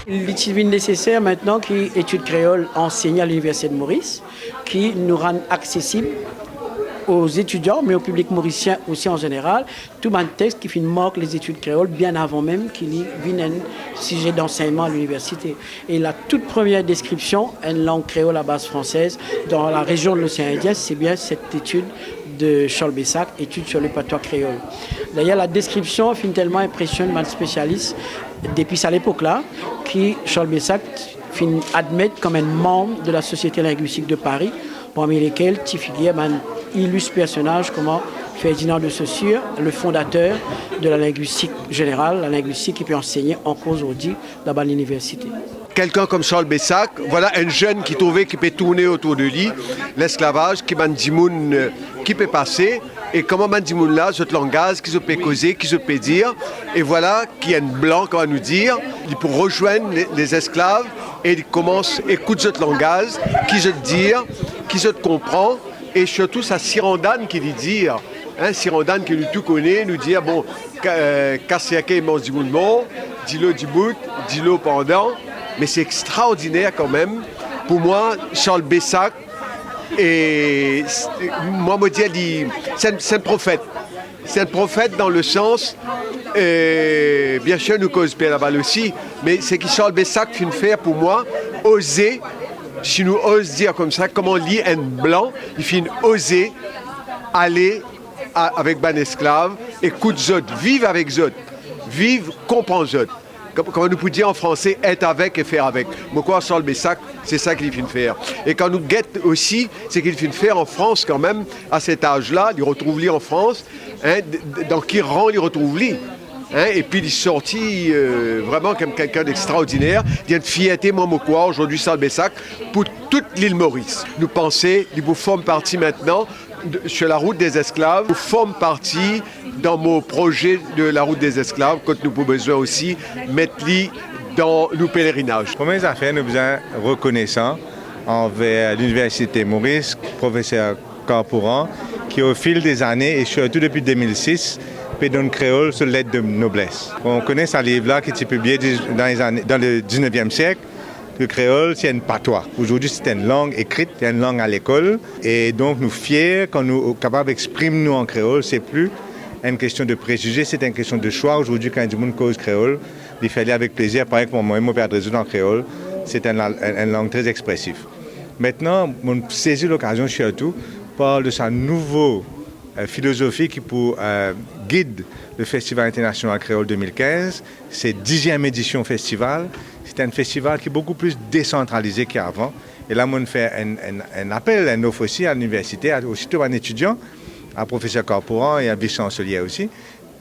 Il est nécessaire maintenant qu'il étude créole enseigne à l'Université de Maurice, qui nous rend accessible aux étudiants, mais au public mauricien aussi en général, tout un texte qui marque les études créoles bien avant même qu'il y vienne un sujet d'enseignement à l'université. Et la toute première description, une langue créole à base française, dans la région de l'océan Indien, c'est bien cette étude de Charles Bessac, étude sur le patois créole. D'ailleurs, la description fin tellement impressionne un spécialiste depuis à l'époque-là, qui, Charles Bessac, fin admettre comme un membre de la Société linguistique de Paris, parmi lesquels il figure un illustre personnage comme Ferdinand de Saussure, le fondateur de la linguistique générale, la linguistique qui peut enseigner encore aujourd'hui là-bas à l'université. Quelqu'un comme Charles Bessac, voilà un jeune qui trouvait qu'il peut tourner autour de lui, l'esclavage, qui qui peut passer, et comment Mandimoun là, ce langage, qui se peut causer, qui se peut dire, et voilà qu'il y a un blanc qui va nous dire, il peut rejoindre les esclaves, et il commence, écoute ce langage, qui se dire, qui se comprend, et surtout sa Sirandane qui lui dit, Sirandane qui nous tout connaît, nous dit, bon, Kassiake Mandimoun mort, dis-le du bout, dis-le pendant, mais c'est extraordinaire quand même. Pour moi, Charles Bessac, et moi, c'est un prophète. C'est un prophète dans le sens, bien sûr, nous cause Pierre Laval aussi, mais c'est que Charles Bessac fait une faire pour moi, oser, si nous osons dire comme ça, comme on lit un blanc, il fait oser aller avec un esclave, écoute Zod, vive avec Zod, vive, comprends Zod. Comme nous pouvons dire en français, être avec et faire avec. Mais quoi, Charles Bessac, c'est ça qu'il fait faire. Et quand nous guette aussi, c'est qu'il fait faire en France quand même, à cet âge-là, il retrouve lui en France, dans quel rang il retrouve lui. Et puis il est sorti vraiment comme quelqu'un d'extraordinaire. Il y a une fierté, moi, quoi, aujourd'hui, Charles Bessac, pour toute l'île Maurice. Nous pensons, nous formons partie maintenant sur la route des esclaves. Nous formons partie dans mon projet de la route des esclaves, quand nous avons besoin aussi mettre dans nos pèlerinages. Pour mes affaires, nous avons besoin reconnaissant envers l'Université Maurice, professeur Corporan, qui au fil des années, et surtout depuis 2006, donne créole sur l'aide de noblesse. On connaît ce livre-là qui a été publié dans le 19e siècle. Le créole, c'est une patois. Aujourd'hui, c'est une langue écrite, c'est une langue à l'école. Et donc, nous fiers, quand nous sommes capables d'exprimer nous en créole, c'est plus une question de préjugés, c'est une question de choix. Aujourd'hui, quand du monde cause créole, il fallait avec plaisir, pareil que moi, mon père résoudre en créole, c'est une langue très expressive. Maintenant, on saisit l'occasion surtout par de sa nouvelle philosophie qui pour guide le Festival international créole 2015, c'est 10e édition festival. C'est un festival qui est beaucoup plus décentralisé qu'avant. Et là, on fait un appel, un offre aussi à l'université, aussitôt à un étudiant, à professeur Corporan et à vice-chancelier aussi,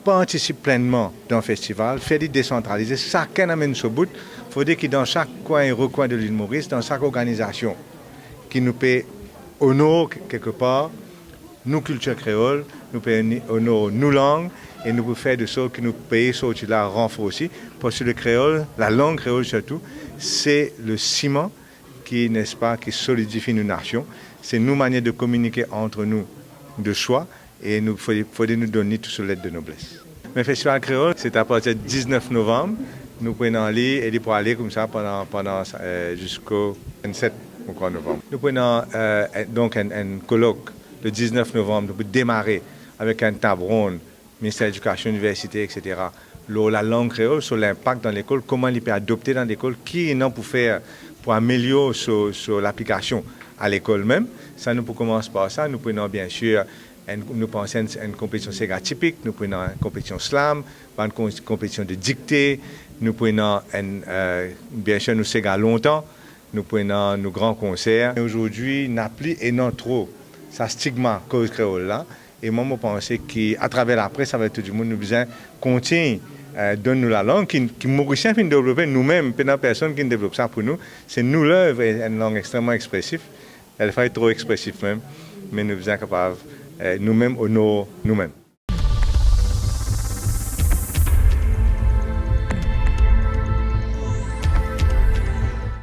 participer pleinement dans le festival, faire des décentralisés, chacun amène ce bout. Il faudrait que dans chaque coin et recoin de l'île Maurice, dans chaque organisation, qui nous paie honorer quelque part nos cultures créoles, nous paie honorer nos langues, et nous pouvons faire de sorte que nous payons ce qui là renfort aussi. Parce que le créole, la langue créole surtout, c'est le ciment qui, n'est-ce pas, qui solidifie nos nations. C'est nos manières de communiquer entre nous de choix, et il faudrait nous donner tout sur l'aide de noblesse. Le festival créole, c'est à partir du 19 novembre. Nous prenons aller et pour aller comme ça pendant jusqu'au 27 novembre. Nous prenons donc un colloque le 19 novembre. Nous pouvons démarrer avec un table ronde, ministère de l'Éducation, université, etc. La langue créole sur l'impact dans l'école, comment il peut adopter dans l'école, qui non pour faire, pour améliorer sur l'application à l'école même. Ça, nous pouvons commencer par ça. Nous prenons bien sûr, nous pensons à une compétition Sega typique, nous prenons une compétition slam, une compétition de dictée, nous prenons bien sûr nous Sega longtemps, nous prenons nos grands concerts. Aujourd'hui, n'a plus et non trop, ça stigma cause créole là. Et moi, je pense qu'à travers la presse, avec tout le monde, nous besoin continuer donner nous la langue qui Mauriciens finissent développer nous-mêmes, pas personne qui développe ça pour nous. C'est nous l'œuvre, une langue extrêmement expressive. Elle fait trop expressive même, mais nous sommes capables nous-mêmes honorer nous-mêmes.